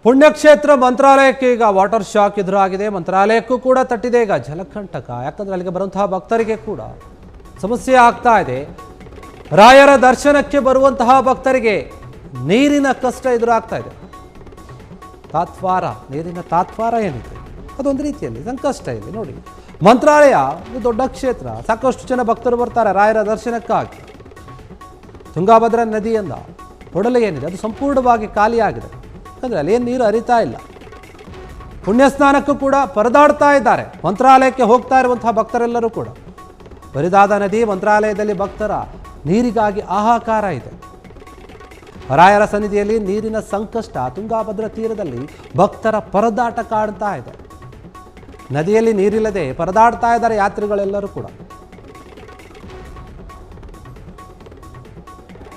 ಪುಣ್ಯಕ್ಷೇತ್ರ ಮಂತ್ರಾಲಯಕ್ಕೆ ಈಗ water shock ಎದುರಾಗಿದೆ. ಮಂತ್ರಾಲಯಕ್ಕೂ ಕೂಡ ತಟ್ಟಿದೆ ಈಗ ಜಲಕಂಟಕ. ಯಾಕಂದ್ರೆ ಅಲ್ಲಿಗೆ ಬರುವಂತಹ ಭಕ್ತರಿಗೆ ಕೂಡ ಸಮಸ್ಯೆ ಆಗ್ತಾ ಇದೆ. ರಾಯರ ದರ್ಶನಕ್ಕೆ ಬರುವಂತಹ ಭಕ್ತರಿಗೆ ನೀರಿನ ಕಷ್ಟ ಎದುರಾಗ್ತಾ ಇದೆ. ತಾತ್ವಾರ, ನೀರಿನ ತಾತ್ವಾರ ಏನಿದೆ ಅದೊಂದು ರೀತಿಯಲ್ಲಿ ಸಂಕಷ್ಟ ಇದೆ. ನೋಡಿ, ಮಂತ್ರಾಲಯ ಒಂದು ದೊಡ್ಡ ಕ್ಷೇತ್ರ, ಸಾಕಷ್ಟು ಜನ ಭಕ್ತರು ಬರ್ತಾರೆ ರಾಯರ ದರ್ಶನಕ್ಕಾಗಿ. ತುಂಗಾಭದ್ರಾ ನದಿಯಿಂದ ಒಡಲೆ ಏನಿದೆ ಅದು ಸಂಪೂರ್ಣವಾಗಿ ಖಾಲಿಯಾಗಿದೆ. ಯಾಕಂದರೆ ಅಲ್ಲಿ ಏನು ನೀರು ಹರಿತಾ ಇಲ್ಲ. ಪುಣ್ಯ ಸ್ನಾನಕ್ಕೂ ಕೂಡ ಪರದಾಡ್ತಾ ಇದ್ದಾರೆ. ಮಂತ್ರಾಲಯಕ್ಕೆ ಹೋಗ್ತಾ ಇರುವಂತಹ ಭಕ್ತರೆಲ್ಲರೂ ಕೂಡ ಬರಿದಾದ ನದಿ ಮಂತ್ರಾಲಯದಲ್ಲಿ ಭಕ್ತರ ನೀರಿಗಾಗಿ ಹಾಹಾಕಾರ ಇದೆ. ರಾಯರ ಸನ್ನಿಧಿಯಲ್ಲಿ ನೀರಿನ ಸಂಕಷ್ಟ. ತುಂಗಾಭದ್ರಾ ತೀರದಲ್ಲಿ ಭಕ್ತರ ಪರದಾಟ ಕಾಡ್ತಾ ಇದೆ. ನದಿಯಲ್ಲಿ ನೀರಿಲ್ಲದೆ ಪರದಾಡ್ತಾ ಇದ್ದಾರೆ ಯಾತ್ರಿಗಳೆಲ್ಲರೂ ಕೂಡ.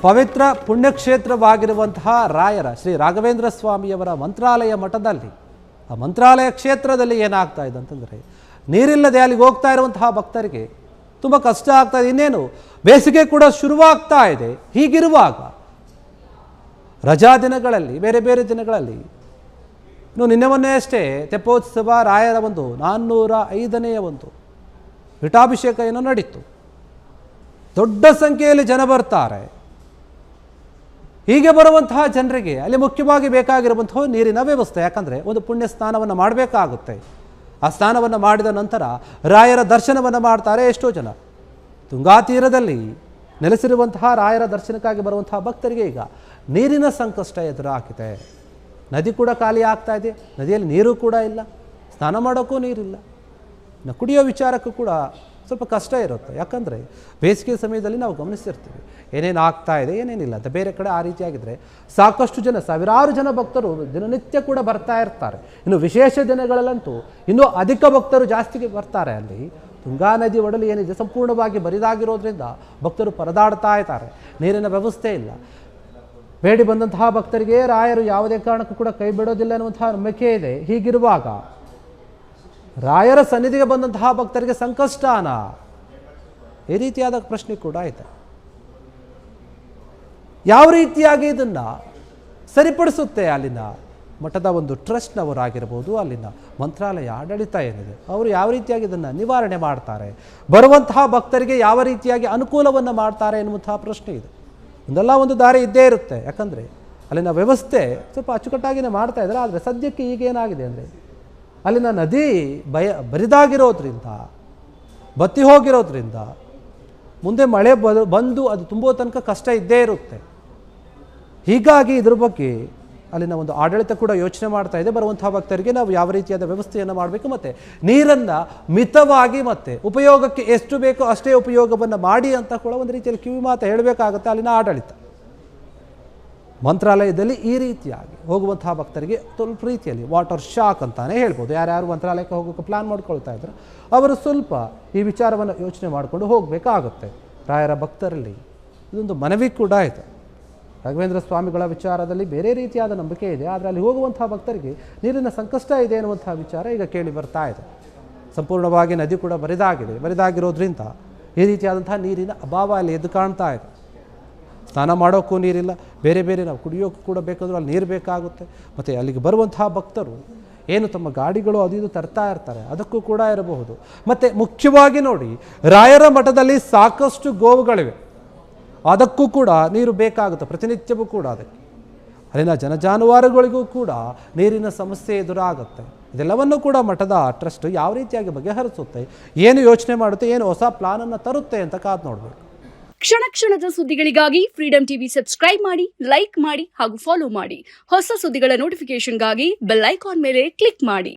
ಪವಿತ್ರ ಪುಣ್ಯಕ್ಷೇತ್ರವಾಗಿರುವಂತಹ ರಾಯರ ಶ್ರೀ ರಾಘವೇಂದ್ರ ಸ್ವಾಮಿಯವರ ಮಂತ್ರಾಲಯ ಮಠದಲ್ಲಿ, ಆ ಮಂತ್ರಾಲಯ ಕ್ಷೇತ್ರದಲ್ಲಿ ಏನಾಗ್ತಾ ಇದೆ ಅಂತಂದರೆ, ನೀರಿಲ್ಲದೆ ಅಲ್ಲಿಗೆ ಹೋಗ್ತಾ ಇರುವಂತಹ ಭಕ್ತರಿಗೆ ತುಂಬ ಕಷ್ಟ ಆಗ್ತಾ ಇದೆ. ಇನ್ನೇನು ಬೇಸಿಗೆ ಕೂಡ ಶುರುವಾಗ್ತಾ ಇದೆ. ಹೀಗಿರುವಾಗ ರಜಾ ದಿನಗಳಲ್ಲಿ, ಬೇರೆ ಬೇರೆ ದಿನಗಳಲ್ಲಿ, ಇನ್ನು ನಿನ್ನೆ ಮೊನ್ನೆ ಅಷ್ಟೇ ತೆಪ್ಪೋತ್ಸವ ರಾಯರ ಒಂದು 405ನೇ ಒಂದು ಪೀಠಾಭಿಷೇಕ ಏನೋ ನಡೀತು. ದೊಡ್ಡ ಸಂಖ್ಯೆಯಲ್ಲಿ ಜನ ಬರ್ತಾರೆ. ಹೀಗೆ ಬರುವಂತಹ ಜನರಿಗೆ ಅಲ್ಲಿ ಮುಖ್ಯವಾಗಿ ಬೇಕಾಗಿರುವಂತಹ ನೀರಿನ ವ್ಯವಸ್ಥೆ. ಯಾಕಂದರೆ ಒಂದು ಪುಣ್ಯ ಸ್ನಾನವನ್ನು ಮಾಡಬೇಕಾಗುತ್ತೆ. ಆ ಸ್ನಾನವನ್ನು ಮಾಡಿದ ನಂತರ ರಾಯರ ದರ್ಶನವನ್ನು ಮಾಡ್ತಾರೆ ಎಷ್ಟೋ ಜನ. ತುಂಗಾ ತೀರದಲ್ಲಿ ನೆಲೆಸಿರುವಂತಹ ರಾಯರ ದರ್ಶನಕ್ಕಾಗಿ ಬರುವಂತಹ ಭಕ್ತರಿಗೆ ಈಗ ನೀರಿನ ಸಂಕಷ್ಟ ಎದುರಾಗಿದೆ. ನದಿ ಕೂಡ ಖಾಲಿ ಆಗ್ತಾ ಇದೆ. ನದಿಯಲ್ಲಿ ನೀರು ಕೂಡ ಇಲ್ಲ, ಸ್ನಾನ ಮಾಡೋಕ್ಕೂ ನೀರಿಲ್ಲ. ಇನ್ನು ಕುಡಿಯೋ ವಿಚಾರಕ್ಕೂ ಕೂಡ ಸ್ವಲ್ಪ ಕಷ್ಟ ಇರುತ್ತೆ. ಯಾಕಂದರೆ ಬೇಸಿಗೆ ಸಮಯದಲ್ಲಿ ನಾವು ಗಮನಿಸಿರ್ತೀವಿ ಏನೇನು ಆಗ್ತಾ ಇದೆ ಏನೇನಿಲ್ಲ ಅಂತ. ಬೇರೆ ಕಡೆ ಆ ರೀತಿಯಾಗಿದ್ದರೆ ಸಾಕಷ್ಟು ಜನ, ಸಾವಿರಾರು ಜನ ಭಕ್ತರು ದಿನನಿತ್ಯ ಕೂಡ ಬರ್ತಾ ಇರ್ತಾರೆ. ಇನ್ನು ವಿಶೇಷ ದಿನಗಳಲ್ಲಂತೂ ಇನ್ನೂ ಅಧಿಕ ಭಕ್ತರು ಜಾಸ್ತಿಗೆ ಬರ್ತಾರೆ. ಅಲ್ಲಿ ತುಂಗಾ ನದಿ ಒಡಲು ಏನಿದೆ ಸಂಪೂರ್ಣವಾಗಿ ಬರಿದಾಗಿರೋದ್ರಿಂದ ಭಕ್ತರು ಪರದಾಡ್ತಾ ಇದ್ದಾರೆ. ನೀರಿನ ವ್ಯವಸ್ಥೆ ಇಲ್ಲ. ಬೇಡಿ ಬಂದಂತಹ ಭಕ್ತರಿಗೆ ರಾಯರು ಯಾವುದೇ ಕಾರಣಕ್ಕೂ ಕೂಡ ಕೈ ಬಿಡೋದಿಲ್ಲ ಅನ್ನುವಂತಹ ನಂಬಿಕೆ ಇದೆ. ಹೀಗಿರುವಾಗ ರಾಯರ ಸನ್ನಿಧಿಗೆ ಬಂದಂತಹ ಭಕ್ತರಿಗೆ ಸಂಕಷ್ಟನಾ, ಈ ರೀತಿಯಾದ ಪ್ರಶ್ನೆ ಕೂಡ ಇದೆ. ಯಾವ ರೀತಿಯಾಗಿ ಇದನ್ನು ಸರಿಪಡಿಸುತ್ತೆ ಅಲ್ಲಿನ ಮಠದ ಒಂದು ಟ್ರಸ್ಟ್ನವರಾಗಿರ್ಬೋದು, ಅಲ್ಲಿನ ಮಂತ್ರಾಲಯ ಆಡಳಿತ ಏನಿದೆ ಅವರು ಯಾವ ರೀತಿಯಾಗಿ ಇದನ್ನು ನಿವಾರಣೆ ಮಾಡ್ತಾರೆ, ಬರುವಂತಹ ಭಕ್ತರಿಗೆ ಯಾವ ರೀತಿಯಾಗಿ ಅನುಕೂಲವನ್ನು ಮಾಡ್ತಾರೆ ಎನ್ನುವಂತಹ ಪ್ರಶ್ನೆ ಇದೆ. ಒಂದಲ್ಲ ಒಂದು ದಾರಿ ಇದ್ದೇ ಇರುತ್ತೆ. ಯಾಕಂದರೆ ಅಲ್ಲಿನ ವ್ಯವಸ್ಥೆ ಸ್ವಲ್ಪ ಅಚ್ಚುಕಟ್ಟಾಗಿಯೇ ಮಾಡ್ತಾ ಇದ್ದಾರೆ. ಆದರೆ ಸದ್ಯಕ್ಕೆ ಈಗೇನಾಗಿದೆ ಅಂದರೆ ಅಲ್ಲಿನ ನದಿ ಬರಿದಾಗಿರೋದ್ರಿಂದ, ಬತ್ತಿ ಹೋಗಿರೋದ್ರಿಂದ ಮುಂದೆ ಮಳೆ ಬಂದು ಅದು ತುಂಬೋ ತನಕ ಕಷ್ಟ ಇದ್ದೇ ಇರುತ್ತೆ. ಹೀಗಾಗಿ ಇದ್ರ ಬಗ್ಗೆ ಅಲ್ಲಿನ ಒಂದು ಆಡಳಿತ ಕೂಡ ಯೋಚನೆ ಮಾಡ್ತಾ ಇದೆ. ಬರುವಂತಹ ಭಕ್ತರಿಗೆ ನಾವು ಯಾವ ರೀತಿಯಾದ ವ್ಯವಸ್ಥೆಯನ್ನು ಮಾಡಬೇಕು, ಮತ್ತು ನೀರನ್ನು ಮಿತವಾಗಿ ಮತ್ತು ಉಪಯೋಗಕ್ಕೆ ಎಷ್ಟು ಬೇಕೋ ಅಷ್ಟೇ ಉಪಯೋಗವನ್ನು ಮಾಡಿ ಅಂತ ಕೂಡ ಒಂದು ರೀತಿಯಲ್ಲಿ ಕಿವಿ ಮಾತು ಹೇಳಬೇಕಾಗುತ್ತೆ ಅಲ್ಲಿನ ಆಡಳಿತ. ಮಂತ್ರಾಲಯದಲ್ಲಿ ಈ ರೀತಿಯಾಗಿ ಹೋಗುವಂತಹ ಭಕ್ತರಿಗೆ ಸ್ವಲ್ಪ ರೀತಿಯಲ್ಲಿ ವಾಟರ್ ಶಾಕ್ ಅಂತಾನೆ ಹೇಳ್ಬೋದು. ಯಾರ್ಯಾರು ಮಂತ್ರಾಲಯಕ್ಕೆ ಹೋಗೋಕ್ಕೆ ಪ್ಲಾನ್ ಮಾಡ್ಕೊಳ್ತಾ ಇದ್ರು ಅವರು ಸ್ವಲ್ಪ ಈ ವಿಚಾರವನ್ನು ಯೋಚನೆ ಮಾಡಿಕೊಂಡು ಹೋಗಬೇಕಾಗುತ್ತೆ. ರಾಯರ ಭಕ್ತರಲ್ಲಿ ಇದೊಂದು ಮನವಿ ಕೂಡ ಇದೆ. ರಾಘವೇಂದ್ರ ಸ್ವಾಮಿಗಳ ವಿಚಾರದಲ್ಲಿ ಬೇರೆ ರೀತಿಯಾದ ನಂಬಿಕೆ ಇದೆ. ಆದರೆ ಅಲ್ಲಿ ಹೋಗುವಂತಹ ಭಕ್ತರಿಗೆ ನೀರಿನ ಸಂಕಷ್ಟ ಇದೆ ಎನ್ನುವಂತಹ ವಿಚಾರ ಈಗ ಕೇಳಿ ಬರ್ತಾ ಇದೆ. ಸಂಪೂರ್ಣವಾಗಿ ನದಿ ಕೂಡ ಬರಿದಾಗಿರೋದ್ರಿಂದ ಈ ರೀತಿಯಾದಂತಹ ನೀರಿನ ಅಭಾವ ಅಲ್ಲಿ ಎದ್ದು ಕಾಣ್ತಾ ಇದೆ. ಸ್ನಾನ ಮಾಡೋಕ್ಕೂ ನೀರಿಲ್ಲ, ಬೇರೆ ಬೇರೆ ನಾವು ಕುಡಿಯೋಕ್ಕೂ ಕೂಡ ಬೇಕಾದರೂ ಅಲ್ಲಿ ನೀರು ಬೇಕಾಗುತ್ತೆ. ಮತ್ತು ಅಲ್ಲಿಗೆ ಬರುವಂತಹ ಭಕ್ತರು ಏನು ತಮ್ಮ ಗಾಡಿಗಳು ಅದು ಇದು ತರ್ತಾ ಇರ್ತಾರೆ, ಅದಕ್ಕೂ ಕೂಡ ಇರಬಹುದು. ಮತ್ತು ಮುಖ್ಯವಾಗಿ ನೋಡಿ, ರಾಯರ ಮಠದಲ್ಲಿ ಸಾಕಷ್ಟು ಗೋವುಗಳಿವೆ, ಅದಕ್ಕೂ ಕೂಡ ನೀರು ಬೇಕಾಗುತ್ತೆ ಪ್ರತಿನಿತ್ಯವೂ ಕೂಡ. ಅದಕ್ಕೆ ಅಲ್ಲಿನ ಜಾನುವಾರುಗಳಿಗೂ ಕೂಡ ನೀರಿನ ಸಮಸ್ಯೆ ಎದುರಾಗುತ್ತೆ. ಇದೆಲ್ಲವನ್ನೂ ಕೂಡ ಮಠದ ಟ್ರಸ್ಟ್ ಯಾವ ರೀತಿಯಾಗಿ ಬಗೆಹರಿಸುತ್ತೆ, ಏನು ಯೋಚನೆ ಮಾಡುತ್ತೆ, ಏನು ಹೊಸ ಪ್ಲಾನನ್ನು ತರುತ್ತೆ ಅಂತ ಕಾದು ನೋಡಬೇಕು. ಕ್ಷಣ ಕ್ಷಣದ ಸುದ್ದಿಗಳಿಗಾಗಿ ಫ್ರೀಡಂ ಟಿವಿ ಸಬ್ಸ್ಕ್ರೈಬ್ ಮಾಡಿ, ಲೈಕ್ ಮಾಡಿ ಹಾಗೂ ಫಾಲೋ ಮಾಡಿ. ಹೊಸ ಸುದ್ದಿಗಳ ನೋಟಿಫಿಕೇಶನ್ಗಾಗಿ ಬೆಲ್ ಐಕಾನ್ ಮೇಲೆ ಕ್ಲಿಕ್ ಮಾಡಿ.